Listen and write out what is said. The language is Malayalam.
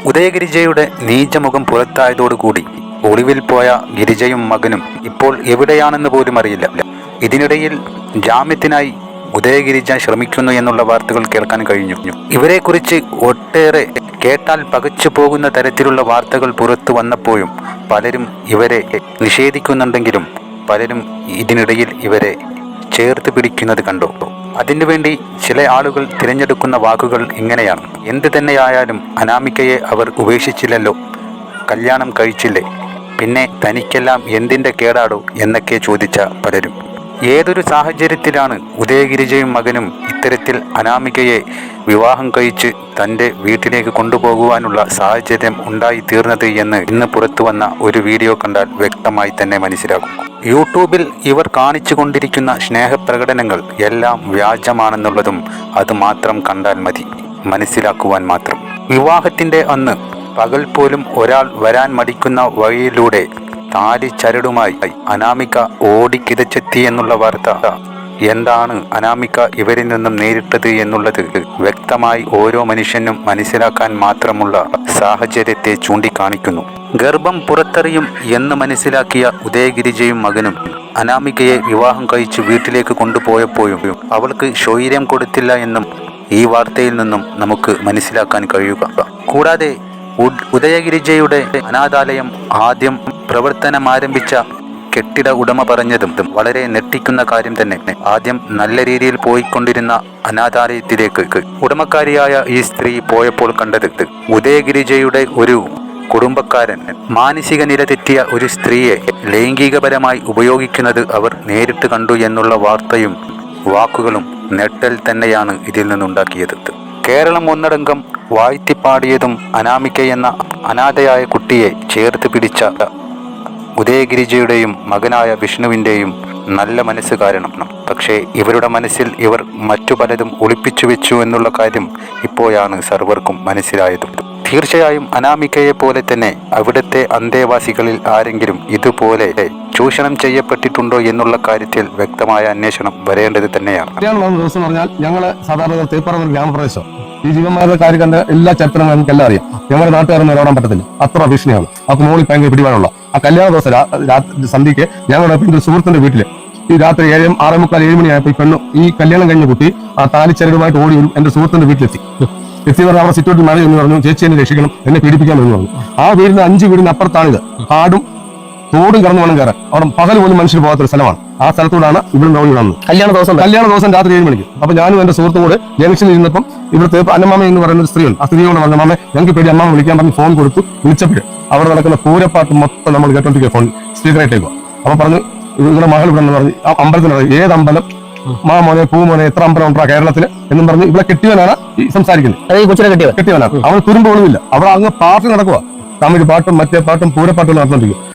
ഉദയഗിരിജയുടെ നീചമുഖം പുറത്തായതോടുകൂടി ഒളിവിൽ പോയ ഗിരിജയും മകനും ഇപ്പോൾ എവിടെയാണെന്ന് പോലും അറിയില്ല. ഇതിനിടയിൽ ജാമ്യത്തിനായി ഉദയഗിരിജ ശ്രമിക്കുന്നു എന്നുള്ള വാർത്തകൾ കേൾക്കാൻ കഴിഞ്ഞു. ഇവരെക്കുറിച്ച് ഒട്ടേറെ കേട്ടാൽ പകച്ചു പോകുന്ന തരത്തിലുള്ള വാർത്തകൾ പുറത്തു വന്നപ്പോഴും പലരും ഇവരെ നിഷേധിക്കുന്നുണ്ടെങ്കിലും പലരും ഇതിനിടയിൽ ഇവരെ ചേർത്ത് പിടിക്കുന്നത് കണ്ടു. അതിനുവേണ്ടി ചില ആളുകൾ തിരഞ്ഞെടുക്കുന്ന വാക്കുകൾ ഇങ്ങനെയാണ്: എന്ത് തന്നെയായാലും അനാമികയെ അവർ ഉപേക്ഷിച്ചില്ലല്ലോ, കല്യാണം കഴിച്ചില്ലേ, പിന്നെ തനിക്കെല്ലാം എന്തിൻ്റെ കേടാടോ എന്നൊക്കെ ചോദിച്ച പലരും. ഏതൊരു സാഹചര്യത്തിലാണ് ഉദയഗിരിജയും മകനും ഇത്തരത്തിൽ അനാമികയെ വിവാഹം കഴിച്ച് തൻ്റെ വീട്ടിലേക്ക് കൊണ്ടുപോകുവാനുള്ള സാഹചര്യം ഉണ്ടായി തീർന്നത് എന്ന് ഇന്ന് പുറത്തു വന്ന ഒരു വീഡിയോ കണ്ടാൽ വ്യക്തമായി തന്നെ മനസ്സിലാകും. യൂട്യൂബിൽ ഇവർ കാണിച്ചു കൊണ്ടിരിക്കുന്ന സ്നേഹപ്രകടനങ്ങൾ എല്ലാം വ്യാജമാണെന്നുള്ളതും അത് മാത്രം കണ്ടാൽ മതി മനസ്സിലാക്കുവാൻ മാത്രം. വിവാഹത്തിൻ്റെ അന്ന് പകൽ പോലും ഒരാൾ വരാൻ മടിക്കുന്ന വഴിയിലൂടെ താലി ചരടുമായി അനാമിക ഓടിക്കിതച്ചെത്തി എന്നുള്ള വാർത്ത എന്താണ് അനാമിക ഇവരിൽ നിന്നും നേരിട്ടത് എന്നുള്ളത് വ്യക്തമായി ഓരോ മനുഷ്യനും മനസ്സിലാക്കാൻ മാത്രമുള്ള സാഹചര്യത്തെ ചൂണ്ടിക്കാണിക്കുന്നു. ഗർഭം പുറത്തറിയും എന്ന് മനസ്സിലാക്കിയ ഉദയഗിരിജയും മകനും അനാമികയെ വിവാഹം കഴിച്ച് വീട്ടിലേക്ക് കൊണ്ടുപോയപ്പോഴും അവൾക്ക് സ്വൈര്യം കൊടുത്തില്ല എന്നും ഈ വാർത്തയിൽ നിന്നും നമുക്ക് മനസ്സിലാക്കാൻ കഴിയുക. കൂടാതെ ഉദയഗിരിജയുടെ അനാഥാലയം ആദ്യം പ്രവർത്തനം ആരംഭിച്ച കെട്ടിട ഉടമ പറഞ്ഞതും വളരെ ഞെട്ടിക്കുന്ന കാര്യം തന്നെ. ആദ്യം നല്ല രീതിയിൽ പോയിക്കൊണ്ടിരുന്ന അനാഥാലയത്തിലേക്ക് ഉടമക്കാരിയായ ഈ സ്ത്രീ പോയപ്പോൾ കണ്ടത് ഉദയഗിരിജയുടെ ഒരു കുടുംബക്കാരൻ മാനസിക നില തെറ്റിയ ഒരു സ്ത്രീയെ ലൈംഗികപരമായി ഉപയോഗിക്കുന്നത് അവർ നേരിട്ട് കണ്ടു എന്നുള്ള വാർത്തയും വാക്കുകളും നെട്ടൽ തന്നെയാണ് ഇതിൽ നിന്നുണ്ടാക്കിയത്. കേരളം ഒന്നടങ്കം വാഴ്ത്തിപ്പാടിയതും അനാമിക എന്ന അനാഥയായ കുട്ടിയെ ചേർത്ത് പിടിച്ച ഉദയഗിരിജയുടെയും മകനായ വിഷ്ണുവിൻ്റെയും നല്ല മനസ്സ് കാരണം. പക്ഷേ ഇവരുടെ മനസ്സിൽ ഇവർ മറ്റു പലതും ഒളിപ്പിച്ചു വെച്ചു എന്നുള്ള കാര്യം ഇപ്പോഴാണ് സർവർക്കും മനസ്സിലായതും. തീർച്ചയായും അനാമികയെ പോലെ തന്നെ അവിടുത്തെ അന്തേവാസികളിൽ ആരെങ്കിലും ഇതുപോലെ ചൂഷണം ചെയ്യപ്പെട്ടിട്ടുണ്ടോ എന്നുള്ള കാര്യത്തിൽ വ്യക്തമായ അന്വേഷണം വരേണ്ടത് തന്നെയാണ്. ദിവസം പറഞ്ഞാൽ ഞങ്ങള് സാധാരണ തേപ്പറമ്പ് ഗ്രാമപ്രദേശം ഈ ജീവന്മാരുടെ കാര്യം കണ്ട എല്ലാ ചരിത്രങ്ങളും നമുക്ക് എല്ലാം അറിയാം. ഞങ്ങളുടെ നാട്ടുകാരൊന്നും ഇടപെടാൻ പറ്റത്തില്ല, അത്ര ഭീഷണിയാണ്. അപ്പൊ മോളിൽ ഭയങ്കര പിടിപാടുള്ള ആ കല്യാണ ദിവസം രാത്രി സന്ധ്യയ്ക്ക് ഞങ്ങളുടെ പിന്നെ സുഹൃത്തിന്റെ വീട്ടില് ഈ രാത്രി 6:45-7 മണിയായപ്പോൾ ഈ പെണ്ണു ഈ കല്യാണം കഴിഞ്ഞ കുട്ടി ആ താലിച്ചരടുമായിട്ട് ഓടി എന്റെ സുഹൃത്തിന്റെ വീട്ടിലെത്തി. പറഞ്ഞ അവിടെ സിറ്റോട്ടിൽ മഴ എന്ന് പറഞ്ഞു, ചേച്ചി എന്നെ രക്ഷിക്കണം, എന്നെ പീഡിപ്പിക്കാൻ എന്ന് പറഞ്ഞു. ആ വീടിന് 5 വീടിന് അപ്പുറത്താണിത്. കാടും തോടും കടന്നു വേണം കയറാൻ. അവിടെ പകൽ പോലും മനുഷ്യർ പോകാത്തൊരു സ്ഥലമാണ്. ആ സ്ഥലത്തോടാണ് ഇവിടെ ഓടി വന്നത്. കല്യാണ ദിവസം രാത്രി 7 മണിക്ക്. അപ്പൊ ഞാനും എന്റെ സുഹൃത്തും കൂടെ ജംഗ്ഷനിൽ ഇരുന്നപ്പം ഇവിടുത്തെ അന്നമാമ എന്ന് പറയുന്ന ഒരു സ്ത്രീയുണ്ട്. ആ സ്ത്രീയോട് പറഞ്ഞ മാമ ഞങ്ങൾക്ക് പേടി അമ്മാമ വിളിക്കാൻ പറഞ്ഞ് ഫോൺ കൊടുത്തു. വിളിച്ചപ്പോൾ അവിടെ നടക്കുന്ന പൂരപ്പാട്ട് മൊത്തം നമ്മൾ കേട്ടോണ്ടിരിക്കുക ഫോൺ സ്പീക്കറായിട്ടേക്കുക. അപ്പൊ പറഞ്ഞു നിങ്ങളുടെ മകൾ ഇവിടെ പറഞ്ഞു ആ അമ്പലത്തിനറിയാം ഏത് അമ്പലം മോനെ പൂമോനെ എത്ര അമ്പലം ഉണ്ടാ കേരളത്തിൽ എന്നും പറഞ്ഞ് ഇവിടെ കെട്ടിയവനാണ് ഈ സംസാരിക്കുന്നത്. കെട്ടിയവനാണ്. അവൻ തുരുമ്പോളുമില്ല. അവിടെ അങ്ങ് പാട്ട് നടക്കുക. തമിഴ് പാട്ടും മറ്റേ പാട്ടും പൂരപ്പാട്ടും നടന്നുകൊണ്ടിരിക്കും.